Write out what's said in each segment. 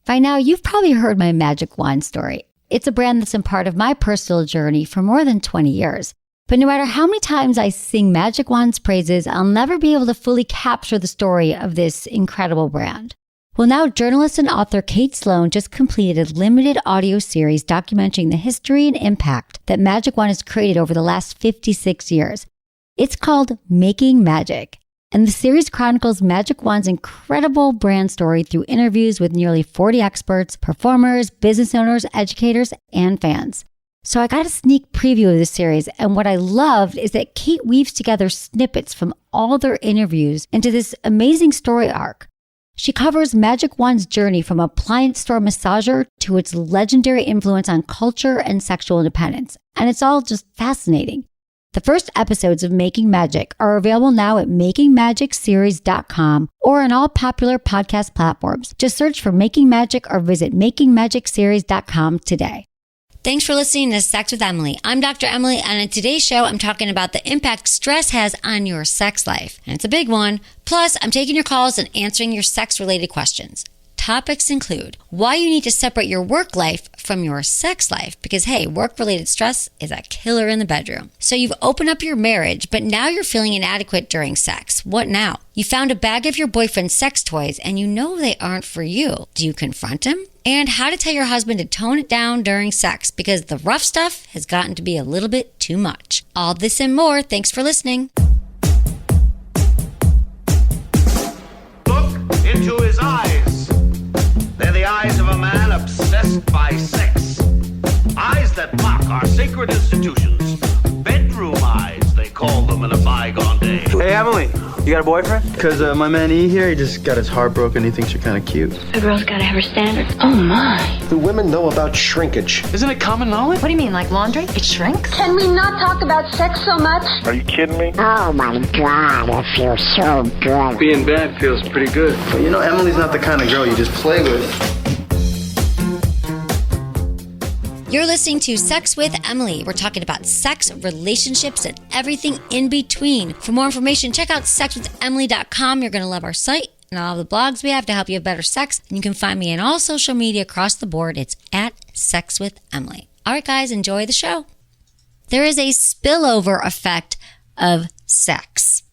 By now, you've probably heard my magic wand story. It's a brand that's been part of my personal journey for more than 20 years. But no matter how many times I sing Magic Wand's praises, I'll never be able to fully capture the story of this incredible brand. Well, now journalist and author Kate Sloan just completed a limited audio series documenting the history and impact that Magic Wand has created over the last 56 years. It's called Making Magic. And the series chronicles Magic Wand's incredible brand story through interviews with nearly 40 experts, performers, business owners, educators, and fans. So I got a sneak preview of this series, and what I loved is that Kate weaves together snippets from all their interviews into this amazing story arc. She covers Magic Wand's journey from appliance store massager to its legendary influence on culture and sexual independence, and it's all just fascinating. The first episodes of Making Magic are available now at makingmagicseries.com or on all popular podcast platforms. Just search for Making Magic or visit makingmagicseries.com today. Thanks for listening to Sex with Emily. I'm Dr. Emily, and in today's show, I'm talking about the impact stress has on your sex life. And it's a big one. Plus, I'm taking your calls and answering your sex-related questions. Topics include why you need to separate your work life from your sex life, because hey, work-related stress is a killer in the bedroom. So you've opened up your marriage, but now you're feeling inadequate during sex. What now? You found a bag of your boyfriend's sex toys and you know they aren't for you. Do you confront him? And how to tell your husband to tone it down during sex because the rough stuff has gotten to be a little bit too much. All this and more. Thanks for listening. Look into his eyes. They're the eyes of a man obsessed by sex. Eyes that mock our sacred institutions. Bedroom eyes, they call them in a bygone day. Hey, Emily, you got a boyfriend? Because my man E here, he just got his heart broken. He thinks you're kind of cute. A girl's gotta have her standards. Oh my. Do women know about shrinkage? Isn't it common knowledge? What do you mean, like laundry? It shrinks? Can we not talk about sex so much? Are you kidding me? Oh my God, it feels so good. Being bad feels pretty good. But you know, Emily's not the kind of girl you just play with. You're listening to Sex with Emily. We're talking about sex, relationships, and everything in between. For more information, check out sexwithemily.com. You're going to love our site and all the blogs we have to help you have better sex. And you can find me on all social media across the board. It's at Sex with Emily. All right, guys, enjoy the show. There is a spillover effect of sex,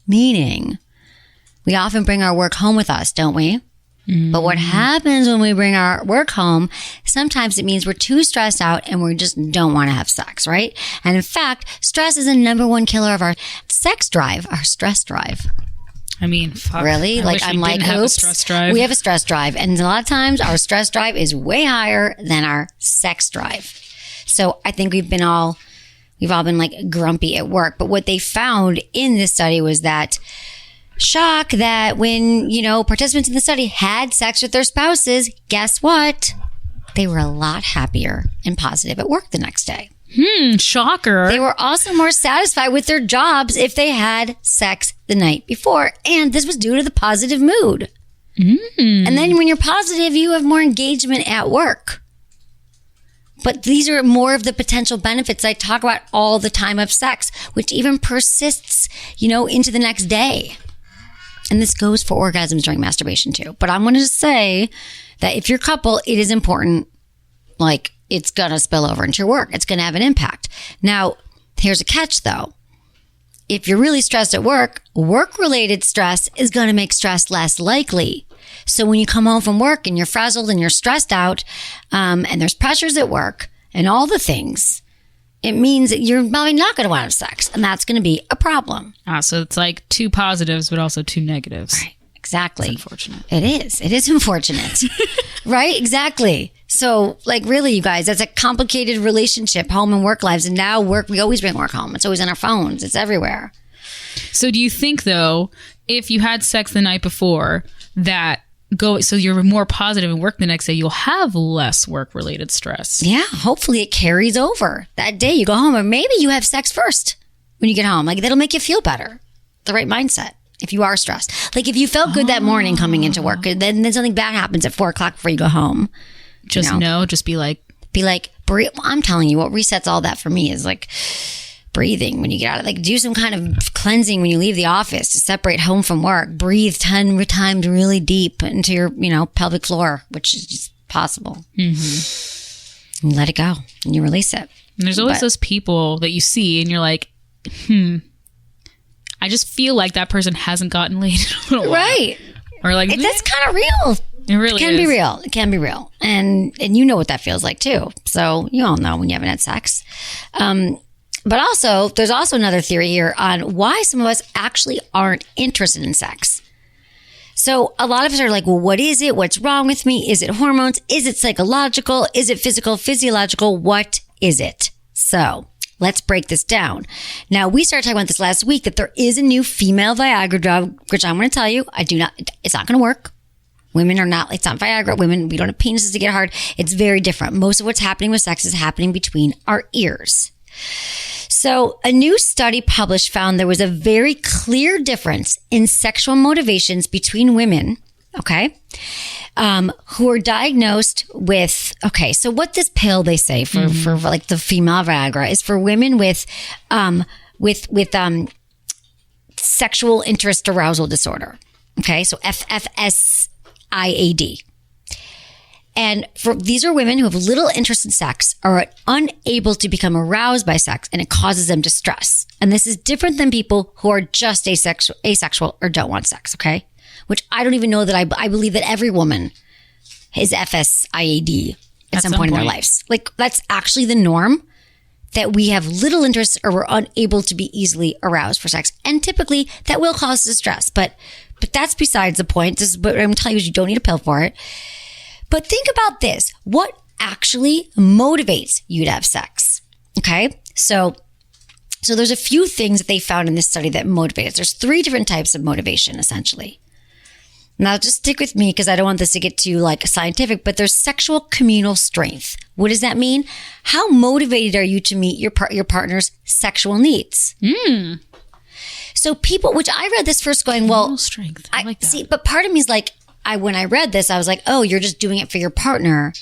meaning we often bring our work home with us, don't we? But what happens when we bring our work home, sometimes it means we're too stressed out and we just don't want to have sex, right? And in fact, stress is the number one killer of our sex drive, our stress drive. I mean, fuck. Really? I'm like, oops, we have a stress drive. And a lot of times our stress drive is way higher than our sex drive. So I think we've all been like grumpy at work. But what they found in this study was that shock that when, participants in the study had sex with their spouses, guess what? They were a lot happier and positive at work the next day. Shocker. They were also more satisfied with their jobs if they had sex the night before. And this was due to the positive mood. And then when you're positive, you have more engagement at work. But these are more of the potential benefits I talk about all the time of sex, which even persists, into the next day. And this goes for orgasms during masturbation too. But I want to say that if you're a couple, it is important. Like, it's going to spill over into your work. It's going to have an impact. Now, here's a catch though. If you're really stressed at work, work-related stress is going to make stress less likely. So when you come home from work and you're frazzled and you're stressed out, and there's pressures at work and all the things, it means that you're probably not going to want to have sex, and that's going to be a problem. So it's like two positives, but also two negatives. Right, exactly. It's unfortunate. It is. It is unfortunate. Right? Exactly. So, really, you guys, that's a complicated relationship, home and work lives. And now we always bring work home. It's always on our phones. It's everywhere. So do you think, though, if you had sex the night before, so you're more positive and work the next day, you'll have less work-related stress? Yeah, hopefully it carries over. That day you go home, or maybe you have sex first when you get home. That'll make you feel better. The right mindset if you are stressed. If you felt good that morning coming into work, then something bad happens at 4 o'clock before you go home. Just be like... I'm telling you, what resets all that for me is breathing when you get out of, like, do some kind of cleansing when you leave the office to separate home from work. Breathe 10 times really deep into your, pelvic floor, which is just possible. Mm-hmm. And let it go and you release it. And there's always those people that you see and you're like, I just feel like that person hasn't gotten laid in a little while. Right. Or like, that's kind of real. It really can be real. It can be real. And you know what that feels like too. So you all know when you haven't had sex. But also, there's also another theory here on why some of us actually aren't interested in sex. So a lot of us are like, well, what is it? What's wrong with me? Is it hormones? Is it psychological? Is it physical, physiological? What is it? So let's break this down. Now, we started talking about this last week that there is a new female Viagra drug, which I'm going to tell you, it's not going to work. Women are not, it's not Viagra. Women, we don't have penises to get hard. It's very different. Most of what's happening with sex is happening between our ears. So a new study published found there was a very clear difference in sexual motivations between women, who are diagnosed with, so what this pill they say for like the female Viagra is for women with sexual interest arousal disorder. Okay. So FFSIAD. And these are women who have little interest in sex, are unable to become aroused by sex, and it causes them distress. And this is different than people who are just asexual or don't want sex, okay? Which I don't even know that I believe that every woman is FSIAD at some point in their lives. Like, that's actually the norm, that we have little interest or we're unable to be easily aroused for sex. And typically that will cause distress, but that's besides the point. This is what I'm telling you is you don't need a pill for it. But think about this. What actually motivates you to have sex? Okay. So there's a few things that they found in this study that motivate us. There's 3 different types of motivation, essentially. Now, just stick with me because I don't want this to get too scientific, but there's sexual communal strength. What does that mean? How motivated are you to meet your partner's sexual needs? So people, which I read this first going, well, strength. I like that. See, but part of me is like, when I read this, I was like, oh, you're just doing it for your partner.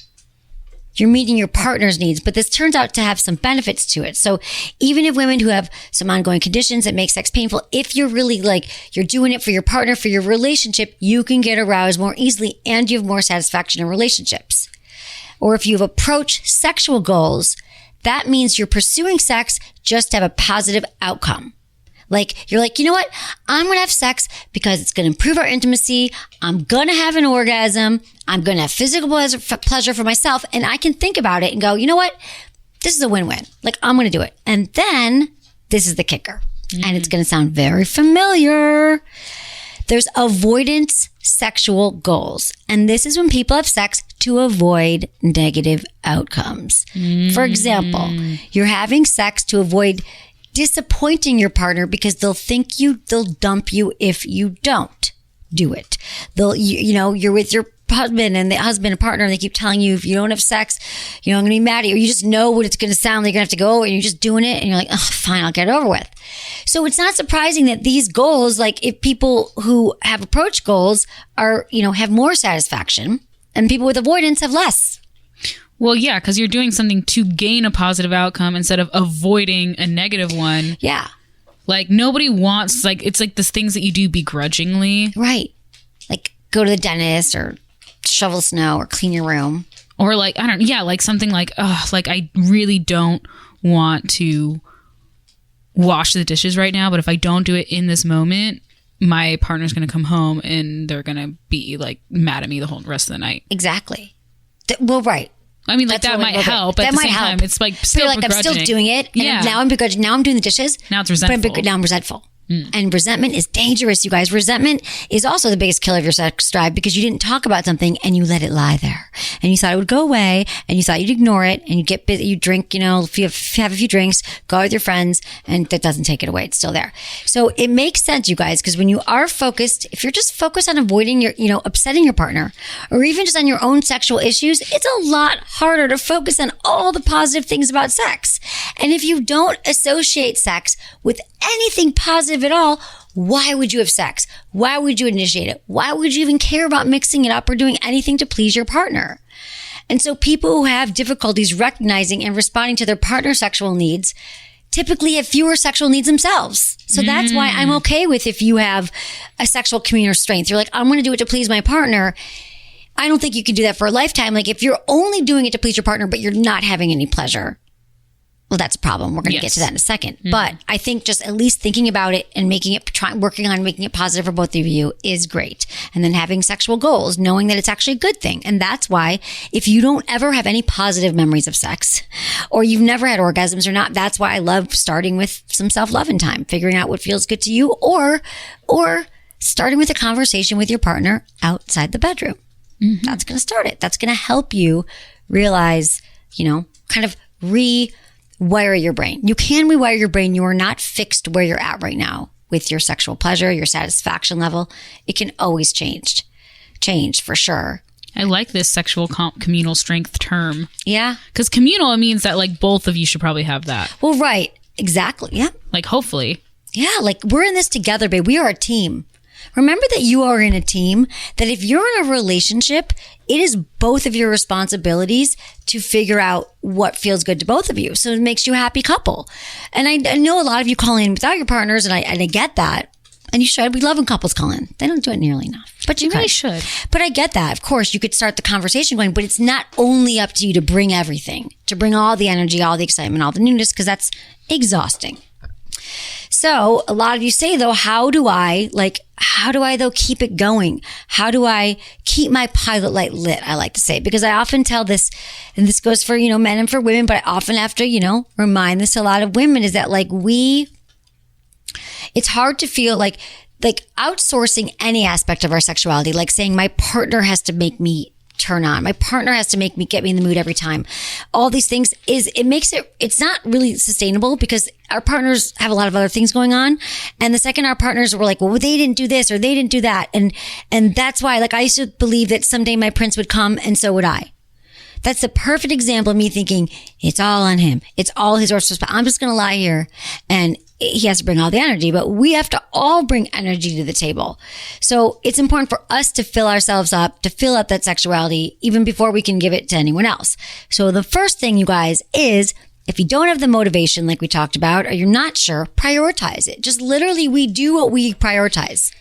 You're meeting your partner's needs, but this turns out to have some benefits to it. So even if women who have some ongoing conditions that make sex painful, if you're really you're doing it for your partner, for your relationship, you can get aroused more easily and you have more satisfaction in relationships. Or if you've approached sexual goals, that means you're pursuing sex just to have a positive outcome. You're like, you know what? I'm going to have sex because it's going to improve our intimacy. I'm going to have an orgasm. I'm going to have physical pleasure for myself. And I can think about it and go, you know what? This is a win-win. I'm going to do it. And then this is the kicker. And it's going to sound very familiar. There's avoidance sexual goals. And this is when people have sex to avoid negative outcomes. For example, you're having sex to avoid disappointing your partner because they'll dump you if you don't do it. You're with your husband and the husband and partner and they keep telling you if you don't have sex, I'm going to be mad at you. Or you just know what it's going to sound like. You're going to have to go and you're just doing it and you're like, oh, fine, I'll get it over with. So it's not surprising that these goals, if people who have approached goals are, have more satisfaction and people with avoidance have less. Well, yeah, because you're doing something to gain a positive outcome instead of avoiding a negative one. Yeah. Nobody wants, it's this things that you do begrudgingly. Right. Go to the dentist or shovel snow or clean your room. Or something I really don't want to wash the dishes right now, but if I don't do it in this moment, my partner's going to come home and they're going to be mad at me the whole rest of the night. Exactly. Right. I mean, that might help. But at the same time, it's still begrudging. I'm still doing it. And now I'm begrudging. Now I'm doing the dishes. Now it's resentful. Now I'm resentful. And resentment is dangerous, you guys. Resentment is also the biggest killer of your sex drive because you didn't talk about something and you let it lie there. And you thought it would go away and you thought you'd ignore it and you get busy, you drink, if you have a few drinks, go out with your friends, and that doesn't take it away. It's still there. So it makes sense, you guys, because when you are focused, if you're just focused on avoiding your, upsetting your partner or even just on your own sexual issues, it's a lot harder to focus on all the positive things about sex. And if you don't associate sex with anything positive at all, why would you have sex? Why would you initiate it? Why would you even care about mixing it up or doing anything to please your partner? And so people who have difficulties recognizing and responding to their partner's sexual needs typically have fewer sexual needs themselves. So that's why I'm okay with if you have a sexual communal strength. You're like, I'm going to do it to please my partner. I don't think you can do that for a lifetime. Like if you're only doing it to please your partner, but you're not having any pleasure, well, that's a problem. We're going to get to that in a second. But I think just at least thinking about it and working on making it positive for both of you is great. And then having sexual goals, knowing that it's actually a good thing. And that's why if you don't ever have any positive memories of sex or you've never had orgasms or not, that's why I love starting with some self-love in time, figuring out what feels good to you or starting with a conversation with your partner outside the bedroom. That's going to start it. That's going to help you realize, kind of rewire your brain. You can rewire your brain. You are not fixed where you're at right now with your sexual pleasure, your satisfaction level. It can always change for sure. I like this sexual communal strength term. Yeah. Because communal means that like both of you should probably have that. Well, right. Exactly. Yeah. Like hopefully. Yeah. Like we're in this together, babe. We are a team. Remember that you are in a team, that if you're in a relationship, it is both of your responsibilities to figure out what feels good to both of you. So it makes you a happy couple. And I know a lot of you call in without your partners, and I get that. And you should. We love when couples call in. They don't do it nearly enough. But you really should. But I get that. Of course, you could start the conversation going, but it's not only up to you to bring everything, to bring all the energy, all the excitement, all the newness, because that's exhausting. So a lot of you say though, how do I though keep it going? How do I keep my pilot light lit? I like to say, because I often tell this, and this goes for, men and for women, but I often have to, remind this to a lot of women is that it's hard to feel like outsourcing any aspect of our sexuality, like saying my partner has to make me turn on. My partner has to get me in the mood every time. All these things it's not really sustainable because our partners have a lot of other things going on. And the second our partners were like, well, they didn't do this or they didn't do that. And that's why, I used to believe that someday my prince would come and so would I. That's the perfect example of me thinking it's all on him. It's all his responsibility. I'm just going to lie here and he has to bring all the energy, but we have to all bring energy to the table. So it's important for us to fill ourselves up, to fill up that sexuality even before we can give it to anyone else. So the first thing, you guys, is if you don't have the motivation like we talked about, or you're not sure, prioritize it. Just literally, we do what we prioritize.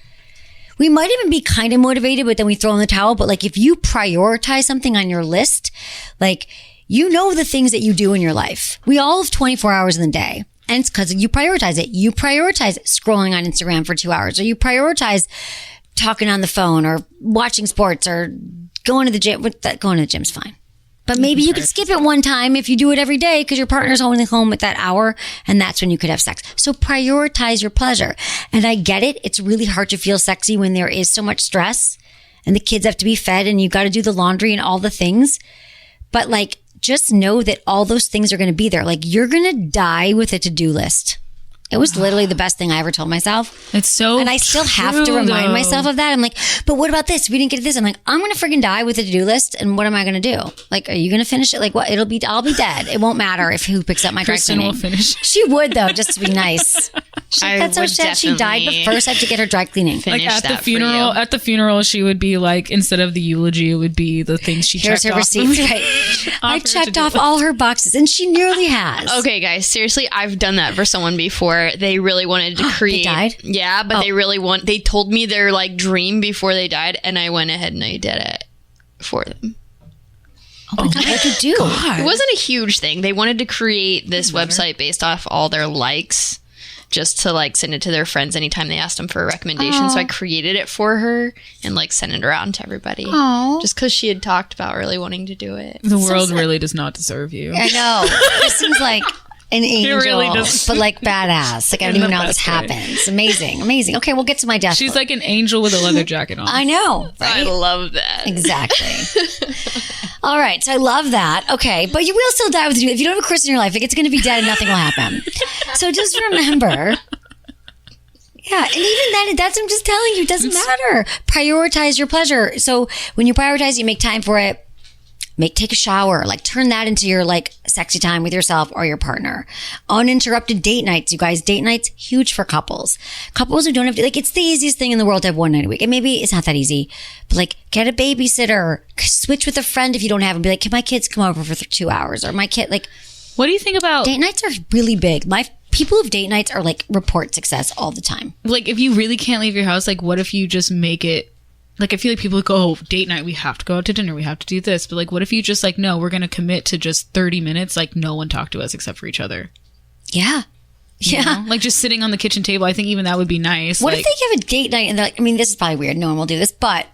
We might even be kind of motivated, but then we throw in the towel. But if you prioritize something on your list, the things that you do in your life. We all have 24 hours in the day. And it's because you prioritize it. You prioritize scrolling on Instagram for 2 hours, or you prioritize talking on the phone or watching sports or going to the gym. Going to the gym's fine. But maybe you could skip it one time if you do it every day because your partner's only home at that hour and that's when you could have sex. So prioritize your pleasure. And I get it. It's really hard to feel sexy when there is so much stress and the kids have to be fed and you got to do the laundry and all the things. But just know that all those things are going to be there. You're going to die with a to-do list. It was literally the best thing I ever told myself. It's so And I still have to remind myself of that. I'm like, but what about this? We didn't get this. I'm like, I'm going to freaking die with a to-do list. And what am I going to do? Are you going to finish it? What? I'll be dead. It won't matter who picks up my dry Kristen cleaning. will finish. She would though, just to be nice. That's so sad. She died, but first I have to get her dry cleaning. At the funeral, she would be instead of the eulogy, it would be the things she Here's checked her off. receipts. Right. I checked off all her boxes, and she nearly has. Okay, guys, seriously, I've done that for someone before. They really wanted to create. They died? Yeah, but they told me their dream before they died, and I went ahead and I did it for them. Oh my God, what'd you do? It wasn't a huge thing. They wanted to create this website based off all their likes, just to send it to their friends anytime they asked them for a recommendation. So I created it for her and sent it around to everybody. Just because she had talked about really wanting to do it. The world really does not deserve you. I know. This seems like an angel, really does. but badass. I don't even know how this happens. Amazing. Okay, we'll get to my death. She's like an angel with a leather jacket on. I know, right? I love that. Exactly. All right, so I love that. Okay, but you will still die with you. If you don't have a Chris in your life, it's going to be dead and nothing will happen. So just remember. Yeah, and even that's I'm just telling you, it doesn't matter. Prioritize your pleasure. So when you prioritize, you make time for it. Take a shower, turn that into your sexy time with yourself or your partner. Uninterrupted date nights, you guys. Date nights, huge for couples. Couples who don't have to, it's the easiest thing in the world to have one night a week. And maybe it's not that easy, but get a babysitter, switch with a friend if you don't have them. Be like, can my kids come over for 2 hours? Or my kid, what do you think about date nights are really big. My people of date nights are like report success all the time. Like, if you really can't leave your house, like, what if you just make it, like, I feel like people go, oh, date night, we have to go out to dinner, we have to do this. But, like, what if you just, like, no, we're going to commit to just 30 minutes, like, no one talk to us except for each other. Yeah. You know? Like, just sitting on the kitchen table, I think even that would be nice. What like, if they have a date night and they're like, I mean, this is probably weird. No one will do this, but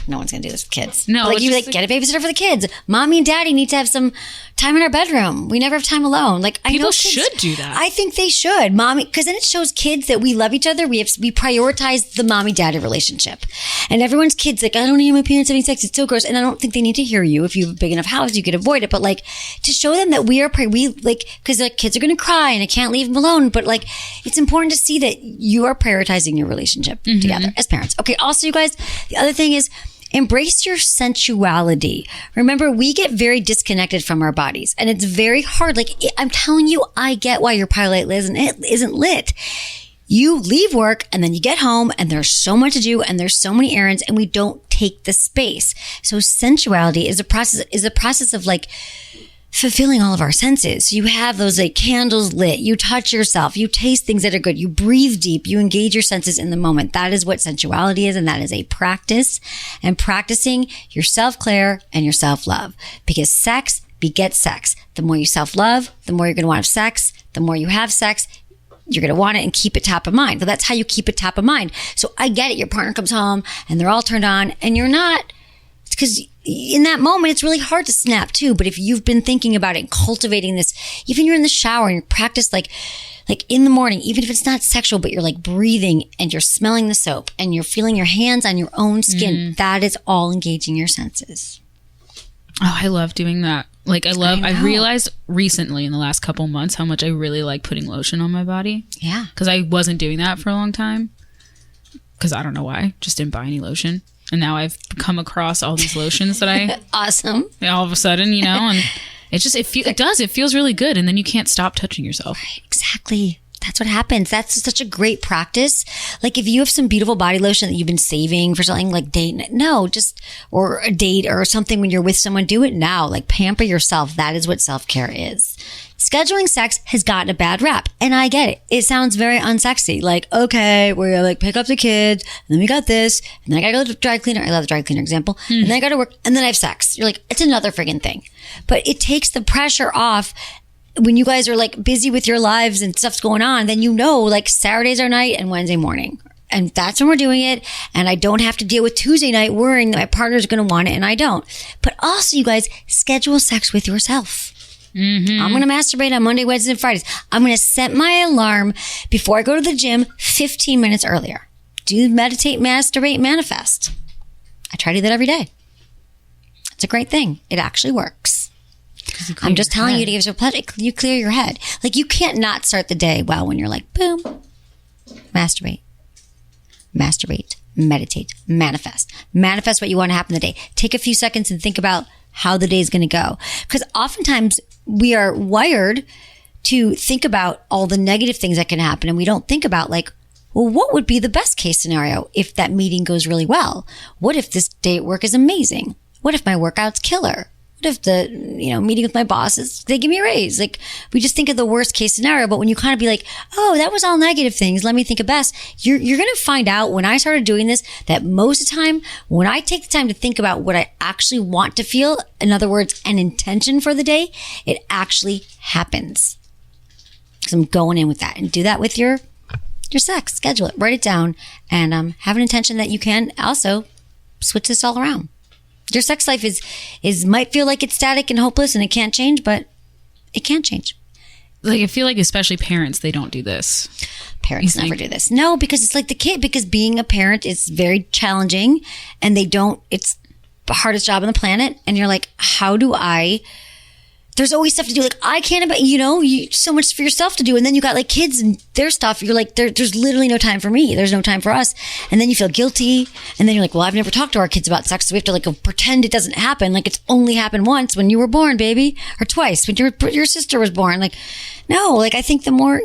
no one's going to do this with kids. No, like, it's you just like, get a babysitter for the kids. Mommy and daddy need to have some time in our bedroom. We never have time alone. Like, I know people kids, should do that. I think they should. Mommy, because then it shows kids that we love each other. We prioritize the mommy-daddy relationship. And everyone's kids like, I don't need my parents having sex. It's so gross. And I don't think they need to hear you. If you have a big enough house, you could avoid it. But like, to show them that because like kids are going to cry and I can't leave them alone. But like, it's important to see that you are prioritizing your relationship together as parents. Okay. Also, you guys, the other thing is, embrace your sensuality. Remember, we get very disconnected from our bodies and it's very hard. Like, I'm telling you, I get why your pilot isn't lit. You leave work and then you get home and there's so much to do and there's so many errands and we don't take the space. So sensuality is a process of like fulfilling all of our senses. You have those like candles lit, you touch yourself, you taste things that are good, you breathe deep, you engage your senses in the moment. That is what sensuality is, and that is a practice. And practicing your self-care and your self-love, because sex begets sex. The more you self-love, the more you're going to want to have sex. The more you have sex, you're going to want it and keep it top of mind. So that's how you keep it top of mind. So I get it. Your partner comes home and they're all turned on and you're not. It's because in that moment, it's really hard to snap too. But if you've been thinking about it and cultivating this, even you're in the shower and you practice like in the morning, even if it's not sexual, but you're like breathing and you're smelling the soap and you're feeling your hands on your own skin, that is all engaging your senses. Oh, I love doing that. Like, I realized recently in the last couple months how much I really like putting lotion on my body. Yeah. Because I wasn't doing that for a long time. Because I don't know why. Just didn't buy any lotion. And now I've come across all these lotions that I... Awesome. All of a sudden, you know, and it feels really good. And then you can't stop touching yourself. Right, exactly. That's what happens. That's such a great practice. Like, if you have some beautiful body lotion that you've been saving for something like or a date or something when you're with someone, do it now. Like, pamper yourself. That is what self-care is. Scheduling sex has gotten a bad rap, and I get it. It sounds very unsexy. Like, okay, we're gonna like pick up the kids, and then we got this, and then I gotta go to the dry cleaner. I love the dry cleaner example. And then I gotta work, and then I have sex. You're like, it's another friggin' thing. But it takes the pressure off. When you guys are like busy with your lives and stuff's going on, then you know, like, Saturdays are night and Wednesday morning. And that's when we're doing it. And I don't have to deal with Tuesday night worrying that my partner's going to want it and I don't. But also, you guys, schedule sex with yourself. I'm going to masturbate on Monday, Wednesdays, and Fridays. I'm going to set my alarm before I go to the gym 15 minutes earlier. Do meditate, masturbate, manifest. I try to do that every day. It's a great thing. It actually works. I'm just telling you to give yourself pleasure. You clear your head. Like, you can't not start the day well when you're like, boom, masturbate, meditate, manifest what you want to happen in the day. Take a few seconds and think about how the day is going to go. Because oftentimes we are wired to think about all the negative things that can happen. And we don't think about, like, well, what would be the best case scenario if that meeting goes really well? What if this day at work is amazing? What if my workout's killer? What if the, meeting with my bosses, they give me a raise? Like, we just think of the worst case scenario. But when you kind of be like, oh, that was all negative things, let me think of best. You're going to find out, when I started doing this, that most of the time, when I take the time to think about what I actually want to feel, in other words, an intention for the day, it actually happens. Because I'm going in with that. And do that with your sex. Schedule it. Write it down. And have an intention that you can also switch this all around. Your sex life is might feel like it's static and hopeless and it can't change, but it can change. Like, I feel like especially parents, they don't do this. Parents never do this. No, because it's like the kid, because being a parent is very challenging and it's the hardest job on the planet. And you're like, how do there's always stuff to do. Like, I can't, so much for yourself to do. And then you got like kids and their stuff. You're like, there's literally no time for me. There's no time for us. And then you feel guilty. And then you're like, well, I've never talked to our kids about sex. So we have to like pretend it doesn't happen. Like, it's only happened once when you were born, baby, or twice when your sister was born. Like, no, like, I think the more,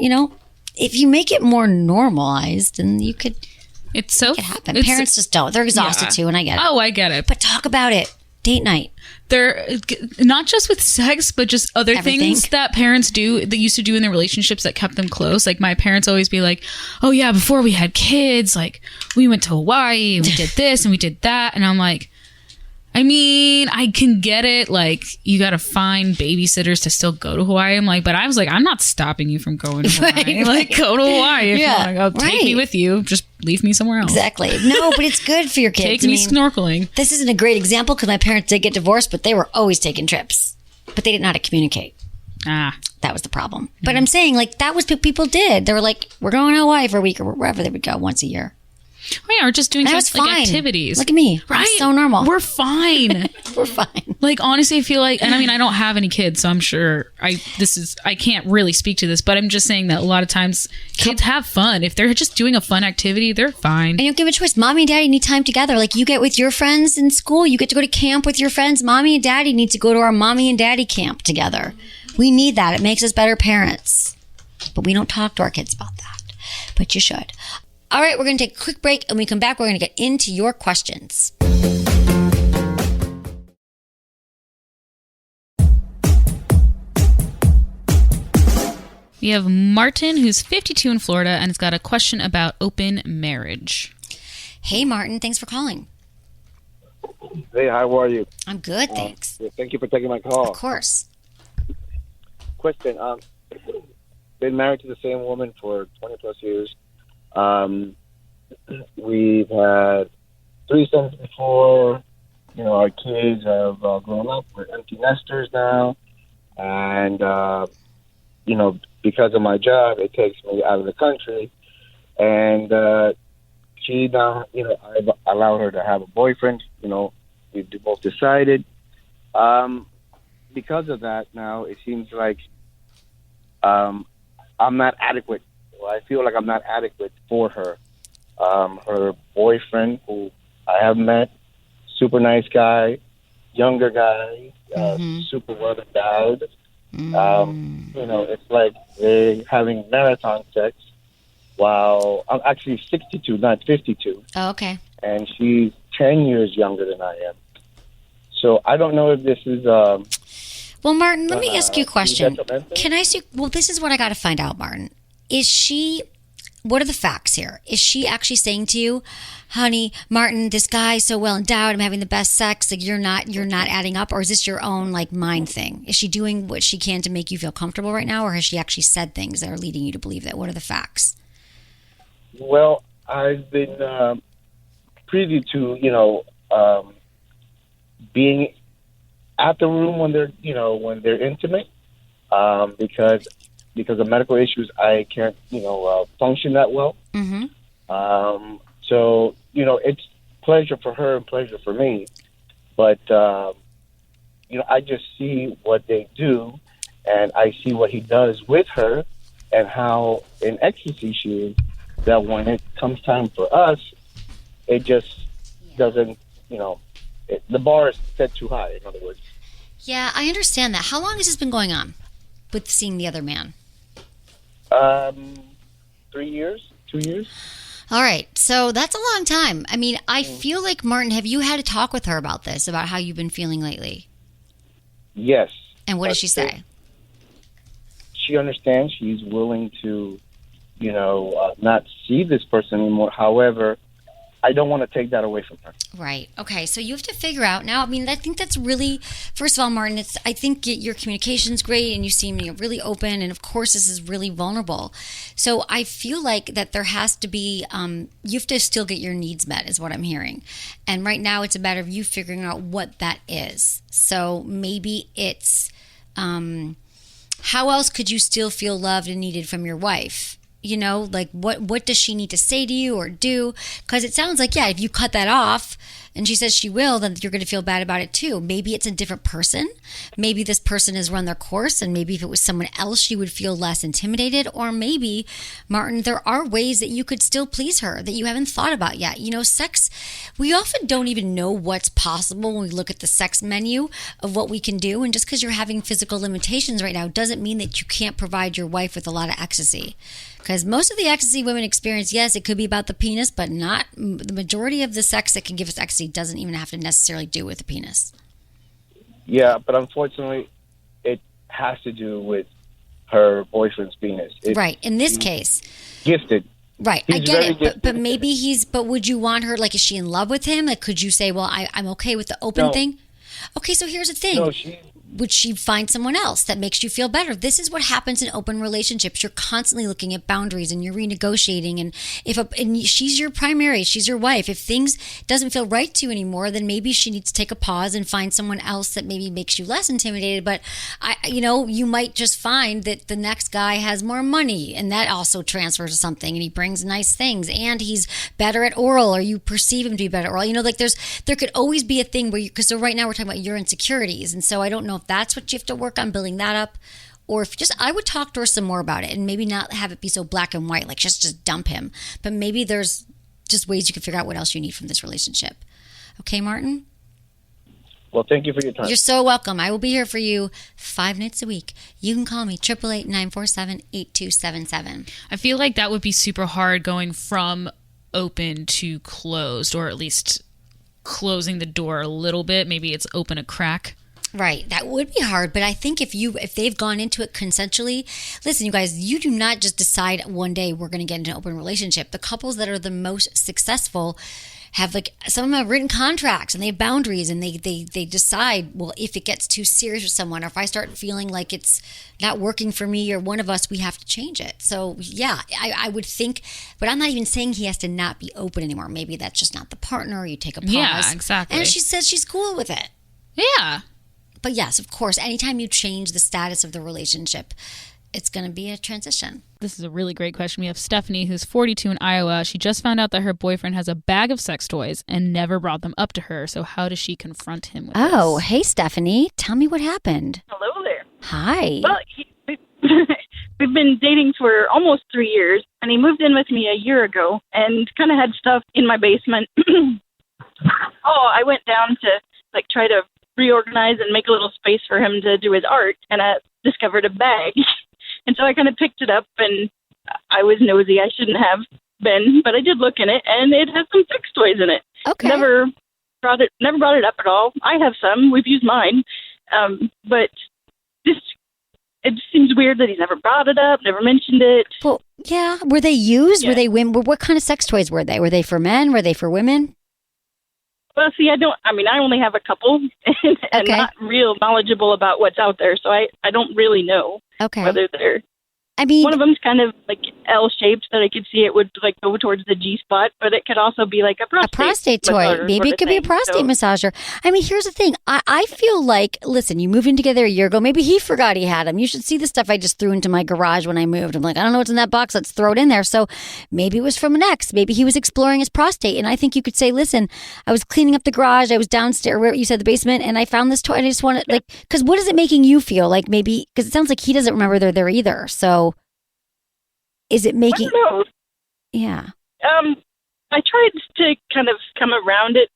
if you make it more normalized, then you could, it happen. Parents just don't. They're exhausted too. And I get it. Oh, I get it. But talk about it. Date night. They're not just with sex, but just other Everything. things that parents do that used to do in their relationships that kept them close. Like my parents always be like, oh yeah, before we had kids, like we went to Hawaii and we did this and we did that. And I'm like, I mean, I can get it. Like, you got to find babysitters to still go to Hawaii. I'm like, but I was like, I'm not stopping you from going to Hawaii. Like, go to Hawaii if you want to go. Take me with you. Just leave me somewhere else. Exactly. No, but it's good for your kids. Take me snorkeling. This isn't a great example because my parents did get divorced, but they were always taking trips. But they didn't know how to communicate. That was the problem. But I'm saying, like, that was what people did. They were like, we're going to Hawaii for a week or wherever they would go once a year. Oh, yeah, or just doing just like activities. Look at me. Right? I'm so normal. We're fine. We're fine. Like, honestly, I feel like, and I mean, I don't have any kids, so I'm sure I can't really speak to this, but I'm just saying that a lot of times kids have fun. If they're just doing a fun activity, they're fine. And you don't give a choice. Mommy and daddy need time together. Like, you get with your friends in school. You get to go to camp with your friends. Mommy and daddy need to go to our mommy and daddy camp together. We need that. It makes us better parents. But we don't talk to our kids about that. But you should. All right, we're going to take a quick break, and when we come back, we're going to get into your questions. We have Martin, who's 52 in Florida, and has got a question about open marriage. Hey, Martin. Thanks for calling. Hey, how are you? I'm good, thanks. Thank you for taking my call. Of course. Question. Been married to the same woman for 20 plus years. We've had 3 sons before. You know, our kids have grown up. We're empty nesters now. And, you know, because of my job, it takes me out of the country. And she now, you know, I've allowed her to have a boyfriend. You know, we both decided. Because of that now, it seems like I'm not adequate. Well, I feel like I'm not adequate for her. Her boyfriend, who I have met, super nice guy, younger guy, super well endowed. You know, it's like they're having marathon sex while I'm actually 62, not 52. Oh, okay. And she's 10 years younger than I am. So I don't know if this is... well, Martin, let me ask you a question. Can I ask you... Well, this is what I got to find out, Martin. Is she... What are the facts here? Is she actually saying to you, honey, Martin, this guy's so well endowed, I'm having the best sex, like you're not adding up? Or is this your own like mind thing? Is she doing what she can to make you feel comfortable right now? Or has she actually said things that are leading you to believe that? What are the facts? Well, I've been privy to, you know, being at the room when they're, you know, when they're intimate, because of medical issues, I can't, you know, function that well. So, you know, it's pleasure for her and pleasure for me. But, you know, I just see what they do, and I see what he does with her and how in ecstasy she is, that when it comes time for us, it just doesn't, you know, the bar is set too high, in other words. Yeah, I understand that. How long has this been going on with seeing the other man? 3 years, 2 years. All right. So that's a long time. I mean, I feel like, Martin, have you had a talk with her about this, about how you've been feeling lately? Yes. And what does she say? She understands. She's willing to, you know, not see this person anymore. However, I don't want to take that away from her. Right. Okay. So you have to figure out now. I mean, I think that's really, first of all, Martin, I think your communication's great and you seem really open. And of course, this is really vulnerable. So I feel like that there has to be, you have to still get your needs met is what I'm hearing. And right now it's a matter of you figuring out what that is. So maybe it's, how else could you still feel loved and needed from your wife? You know, like what does she need to say to you or do? Because it sounds like, yeah, if you cut that off and she says she will, then you're going to feel bad about it too. Maybe it's a different person. Maybe this person has run their course, and maybe if it was someone else, you would feel less intimidated. Or maybe, Martin, there are ways that you could still please her that you haven't thought about yet. You know, sex, we often don't even know what's possible when we look at the sex menu of what we can do. And just because you're having physical limitations right now doesn't mean that you can't provide your wife with a lot of ecstasy. Because most of the ecstasy women experience, yes, it could be about the penis, but not the majority of the sex that can give us ecstasy doesn't even have to necessarily do with the penis. Yeah, but unfortunately, it has to do with her boyfriend's penis. Right. In this case. Gifted. Right. He's I get it. gifted. But maybe but would you want her, like, is she in love with him? Like, could you say, well, I'm okay with the open thing? Okay, so here's the thing. No, would she find someone else that makes you feel better? This is what happens in open relationships. You're constantly looking at boundaries and you're renegotiating. And and she's your primary, she's your wife. If things doesn't feel right to you anymore, then maybe she needs to take a pause and find someone else that maybe makes you less intimidated. But you might just find that the next guy has more money, and that also transfers to something. And he brings nice things, and he's better at oral, or you perceive him to be better at oral. There could always be a thing where because so right now we're talking about your insecurities, and so I don't know if that's what you have to work on, building that up, or if I would talk to her some more about it and maybe not have it be so black and white, like just dump him. But maybe there's just ways you can figure out what else you need from this relationship. Okay, Martin? Well, thank you for your time. You're so welcome. I will be here for you 5 nights a week. You can call me 888-947-8277. I feel like that would be super hard going from open to closed, or at least closing the door a little bit. Maybe it's open a crack. Right. That would be hard. But I think if they've gone into it consensually, listen, you guys, you do not just decide one day we're going to get into an open relationship. The couples that are the most successful have, like, some of them have written contracts and they have boundaries, and they decide, well, if it gets too serious with someone, or if I start feeling like it's not working for me or one of us, we have to change it. So yeah, I would think, but I'm not even saying he has to not be open anymore. Maybe that's just not the partner. You take a pause. Yeah, exactly. And she says she's cool with it. Yeah. But yes, of course, anytime you change the status of the relationship, it's going to be a transition. This is a really great question. We have Stephanie, who's 42 in Iowa. She just found out that her boyfriend has a bag of sex toys and never brought them up to her. So how does she confront him with Oh, this? Hey, Stephanie. Tell me what happened. Hello there. Hi. Well, we've been dating for almost 3 years, and he moved in with me a year ago and kind of had stuff in my basement. I went down to try to reorganize and make a little space for him to do his art, and I discovered a bag. And so I kind of picked it up, and I was nosy. I shouldn't have been, but I did look in it, and it has some sex toys in it. Okay. Never brought it up at all. I have some. We've used mine. But it just seems weird that he's never brought it up, never mentioned it. Well, yeah. Were they used? Yeah. Were they women? What kind of sex toys were they? Were they for men? Were they for women? Well, see, I only have a couple and Okay. not real knowledgeable about what's out there. So I don't really know whether they're, one of them's kind of like L-shaped that I could see it would go towards the G-spot, but it could also be like a prostate toy. Maybe it could be a prostate massager. Here's the thing. I feel like, listen, you moved in together a year ago. Maybe he forgot he had them. You should see the stuff I just threw into my garage when I moved. I'm like, I don't know what's in that box. Let's throw it in there. So maybe it was from an ex. Maybe he was exploring his prostate. And I think you could say, listen, I was cleaning up the garage. I was downstairs, where you said the basement, and I found this toy. And I just want to, because what is it making you feel? Like maybe, because it sounds like he doesn't remember they're there either. So is it making? I don't know. Yeah. I tried to kind of come around it,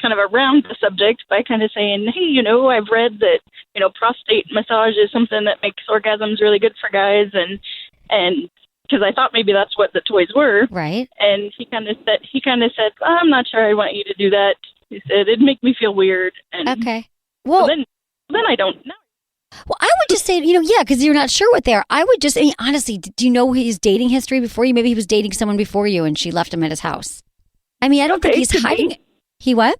kind of around the subject by kind of saying, hey, I've read that, prostate massage is something that makes orgasms really good for guys, and because I thought maybe that's what the toys were. Right. And he kind of said, I'm not sure I want you to do that. He said, it'd make me feel weird. And okay. Well, then I don't know. Well, I would just say, yeah, because you're not sure what they are. I would just, honestly, do you know his dating history before you? Maybe he was dating someone before you and she left him at his house. I don't think he's hiding it. He what?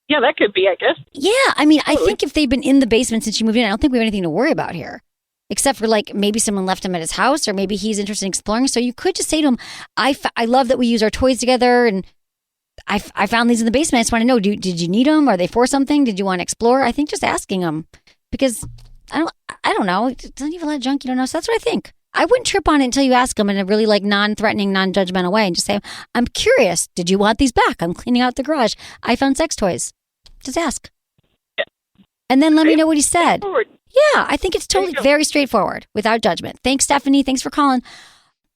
Yeah, that could be, I guess. Yeah, I think if they've been in the basement since you moved in, I don't think we have anything to worry about here. Except for maybe someone left him at his house, or maybe he's interested in exploring. So you could just say to him, I love that we use our toys together, and I found these in the basement. I just want to know, did you need them? Are they for something? Did you want to explore? I think just asking him. Because I don't know. It doesn't even let junk you don't know. So that's what I think. I wouldn't trip on it until you ask them in a really non-threatening, non-judgmental way, and just say, I'm curious. Did you want these back? I'm cleaning out the garage. I found sex toys. Just ask. Yeah. And then let me know what he said. Yeah, I think it's totally very straightforward, without judgment. Thanks, Stephanie. Thanks for calling.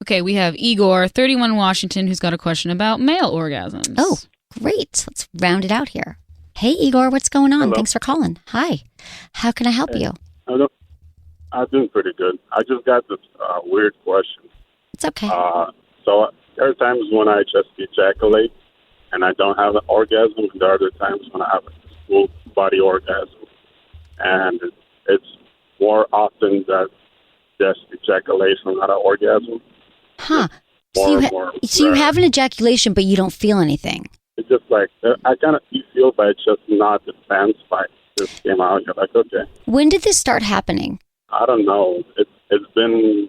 Okay, we have Igor, 31 Washington, who's got a question about male orgasms. Oh, great. Let's round it out here. Hey, Igor, what's going on? Hello. Thanks for calling. Hi. How can I help you? I'm doing pretty good. I just got this weird question. It's okay. So there are times when I just ejaculate, and I don't have an orgasm. And there are other times when I have a full body orgasm, and it's more often that just ejaculation, not an orgasm. Huh. So you have an ejaculation, but you don't feel anything. It's just like, I kind of feel, but it's just not the sense, but it just came out. You're like, okay. When did this start happening? I don't know. It's been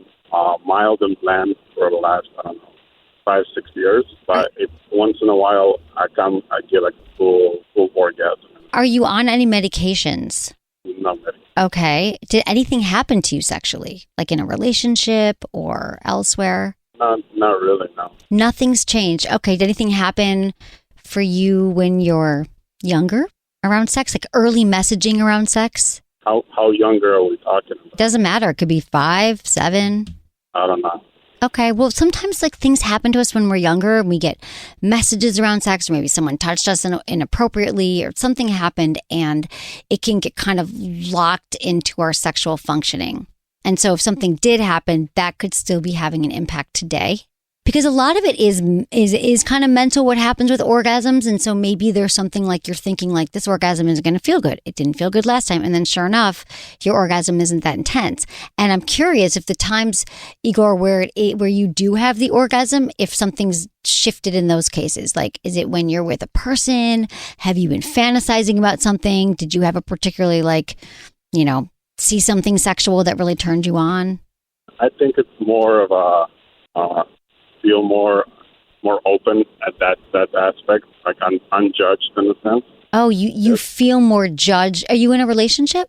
mild and bland for the last, 5-6 years. But once in a while, I get like a full orgasm. Are you on any medications? No medication. Okay. Did anything happen to you sexually, like in a relationship or elsewhere? Not really, no. Nothing's changed. Okay. Did anything happen for you when you're younger around sex, like early messaging around sex? How younger are we talking about? Doesn't matter. It could be 5, 7. I don't know. Okay. Well, sometimes like things happen to us when we're younger and we get messages around sex, or maybe someone touched us inappropriately or something happened, and it can get kind of locked into our sexual functioning. And so if something did happen, that could still be having an impact today. Because a lot of it is kind of mental, what happens with orgasms. And so maybe there's something like you're thinking like, this orgasm isn't going to feel good. It didn't feel good last time. And then sure enough, your orgasm isn't that intense. And I'm curious if the times, Igor, where you do have the orgasm, if something's shifted in those cases. Like, is it when you're with a person? Have you been fantasizing about something? Did you have a particularly see something sexual that really turned you on? I think it's more of a feel more open at that aspect, like unjudged in a sense. Oh, you feel more judged. Are you in a relationship?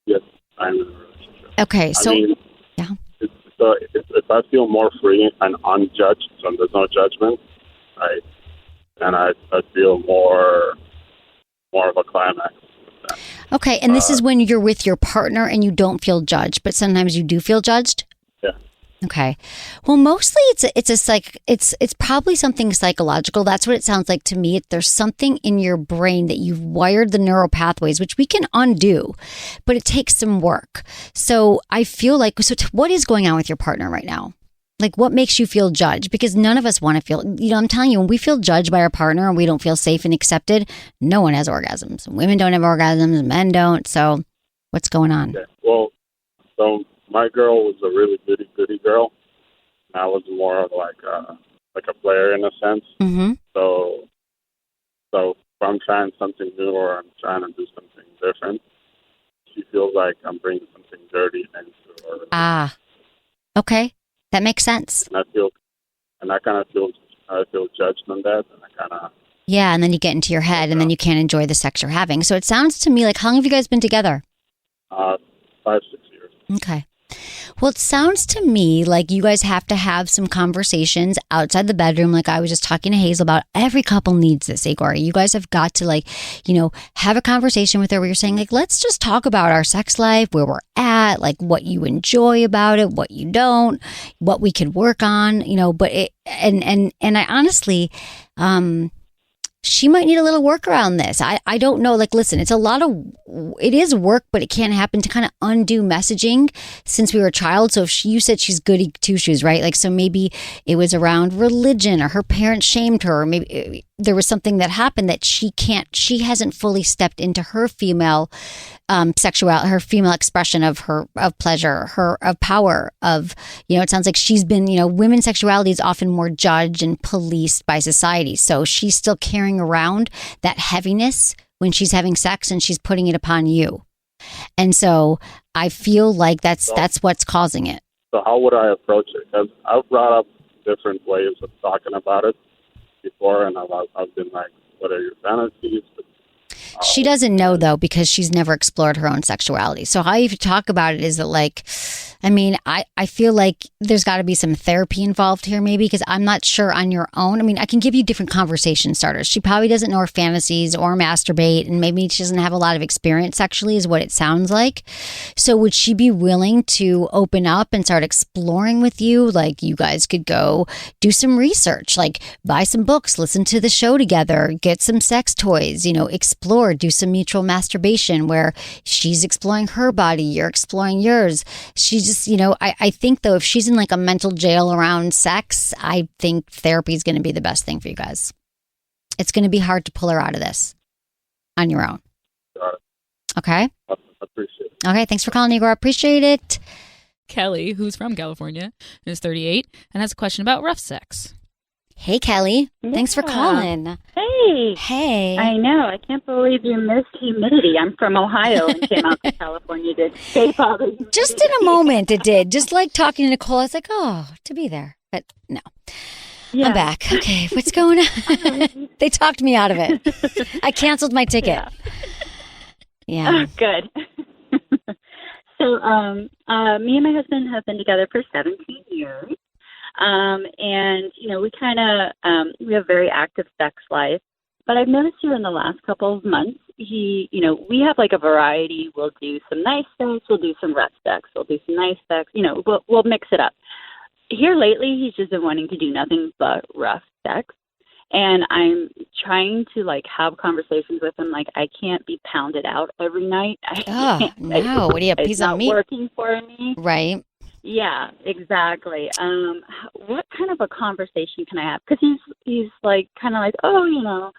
Yes, I'm in a relationship. Okay, so yeah. If I feel more free and unjudged, so there's no judgment, then I feel more of a climax. Okay, and this is when you're with your partner and you don't feel judged, but sometimes you do feel judged? Yeah. Okay. Well, mostly it's probably something psychological. That's what it sounds like to me. There's something in your brain that you've wired the neural pathways, which we can undo, but it takes some work. So I feel like, what is going on with your partner right now? Like, what makes you feel judged? Because none of us want to feel, I'm telling you, when we feel judged by our partner and we don't feel safe and accepted, no one has orgasms. Women don't have orgasms, men don't. So what's going on? Okay. Well, so my girl was a really goody girl. And I was more of like a player in a sense. Mm-hmm. So if I'm trying something new or I'm trying to do something different, she feels like I'm bringing something dirty into her. Ah, okay. That makes sense. And I kind of feel judged on that, and I kind of. Yeah, and then you get into your head, and then you can't enjoy the sex you're having. So it sounds to me like, how long have you guys been together? 5-6 years. Okay. Well, it sounds to me like you guys have to have some conversations outside the bedroom. Like I was just talking to Hazel about, every couple needs this, Igor. You guys have got to have a conversation with her where you're saying like, let's just talk about our sex life, where we're at, like what you enjoy about it, what you don't, what we could work on, but I honestly, she might need a little work around this. I don't know. Like, listen, it is work, but it can happen to kind of undo messaging since we were a child. So if you said she's goody two shoes, right? Like, so maybe it was around religion or her parents shamed her, or maybe there was something that happened that she hasn't fully stepped into her female sexuality, her female expression of pleasure, of power, it sounds like she's been, women's sexuality is often more judged and policed by society. So she's still carrying around that heaviness when she's having sex and she's putting it upon you. And so I feel like that's what's causing it. So how would I approach it? Because I've brought up different ways of talking about it before, and I've been like, what are your fantasies? She doesn't know, though, because she's never explored her own sexuality. So how you talk about it is that, like, I feel like there's got to be some therapy involved here, maybe, because I'm not sure on your own. I can give you different conversation starters. She probably doesn't know her fantasies or masturbate, and maybe she doesn't have a lot of experience sexually, is what it sounds like. So would she be willing to open up and start exploring with you? Like, you guys could go do some research, like buy some books, listen to the show together, get some sex toys, explore, do some mutual masturbation where she's exploring her body, you're exploring yours. She just, I think though, if she's in like a mental jail around sex, I think therapy is going to be the best thing for you guys. It's going to be hard to pull her out of this on your own. Got it. Okay? I appreciate it. Okay, thanks for calling, Igor. Appreciate it. Kelly, who's from California, is 38 and has a question about rough sex. Hey, Kelly. Thanks for calling. Hey. Hey. I know. I can't believe you missed humidity. I'm from Ohio and came out to California to escape all the humidity. Just in a moment, it did. Just like talking to Nicole, I was like, oh, to be there. But no. Yeah. I'm back. Okay, what's going on? They talked me out of it. I canceled my ticket. Yeah. Oh, good. So, me and my husband have been together for 17 years. And, you know, we kind of, we have a very active sex life, but I've noticed here in the last couple of months, we have like a variety. We'll do some nice sex. We'll do some rough sex. We'll do some nice sex. You know, we'll mix it up. Here lately, he's just been wanting to do nothing but rough sex. And I'm trying to like have conversations with him. Like I can't be pounded out every night. Oh, no. What do you have? Piece of meat? It's not working for me. Right. Yeah, exactly. What kind of a conversation can I have? Because he's like kind of like, oh,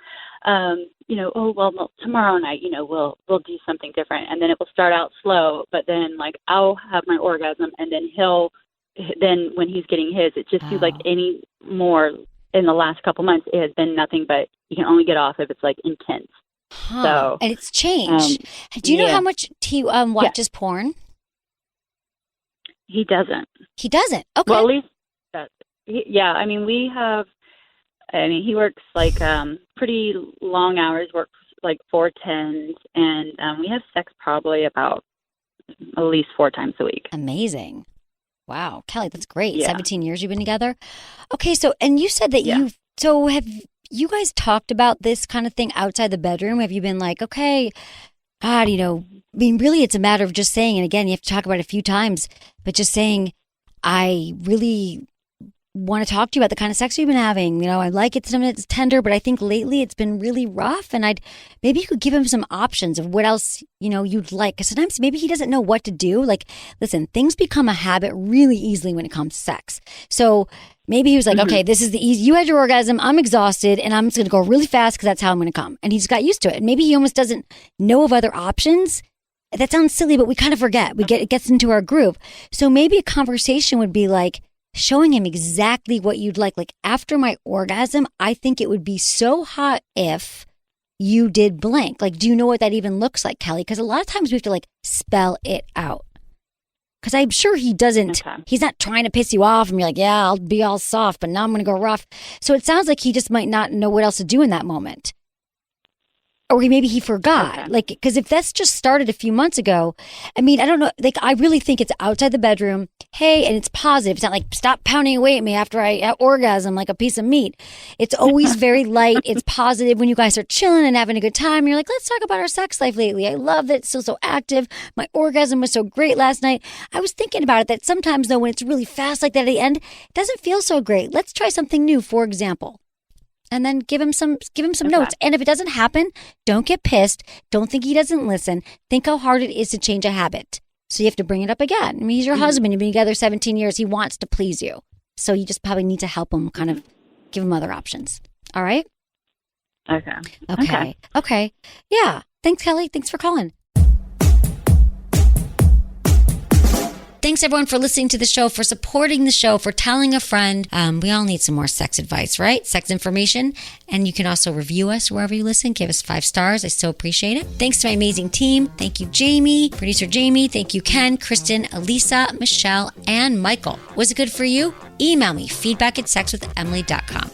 oh well, tomorrow night, we'll do something different, and then it will start out slow, but then like I'll have my orgasm, and then when he's getting his, it just seems like any more in the last couple months, it has been nothing but you can only get off if it's like intense. Huh. So and it's changed. Do you know how much he watches porn? He doesn't. He doesn't. Okay. Well, at least I mean, he works like pretty long hours, works like 4 10s, and we have sex probably about at least 4 times a week. Amazing. Wow. Kelly, that's great. Yeah. 17 years you've been together. Okay. So, and you said that have you guys talked about this kind of thing outside the bedroom? Have you been like, okay, God, I mean, really, it's a matter of just saying, and again, you have to talk about it a few times, but just saying, I really want to talk to you about the kind of sex you've been having. I like it sometimes it's tender, but I think lately it's been really rough, and maybe you could give him some options of what else, you'd like. Because sometimes maybe he doesn't know what to do. Like, listen, things become a habit really easily when it comes to sex. So maybe he was like, okay, this is the easy. You had your orgasm. I'm exhausted, and I'm just going to go really fast because that's how I'm going to come. And he just got used to it. And maybe he almost doesn't know of other options. That sounds silly, but we kind of forget. It gets into our groove. So maybe a conversation would be like showing him exactly what you'd like. Like, after my orgasm, I think it would be so hot if you did blank. Like, do you know what that even looks like, Kelly? Because a lot of times we have to like spell it out. Because I'm sure he doesn't, he's not trying to piss you off and you're like, yeah, I'll be all soft, but now I'm going to go rough. So it sounds like he just might not know what else to do in that moment. Or maybe he forgot. Okay. Like, because if that's just started a few months ago, I mean, I don't know. Like, I really think it's outside the bedroom. Hey, and it's positive. It's not like, stop pounding away at me after I orgasm like a piece of meat. It's always very light. It's positive when you guys are chilling and having a good time. You're like, let's talk about our sex life lately. I love that it's still so active. My orgasm was so great last night. I was thinking about it that sometimes, though, when it's really fast like that at the end, it doesn't feel so great. Let's try something new, for example. And then give him some notes. And if it doesn't happen, don't get pissed. Don't think he doesn't listen. Think how hard it is to change a habit. So you have to bring it up again. I mean, he's your husband. You've been together 17 years. He wants to please you. So you just probably need to help him, kind of give him other options. All right? Okay. Yeah. Thanks, Kelly. Thanks for calling. Thanks, everyone, for listening to the show, for supporting the show, for telling a friend. We all need some more sex advice, right? Sex information. And you can also review us wherever you listen. Give us 5 stars. I so appreciate it. Thanks to my amazing team. Thank you, Jamie, producer Jamie. Thank you, Ken, Kristen, Elisa, Michelle, and Michael. Was it good for you? Email me, feedback@sexwithemily.com.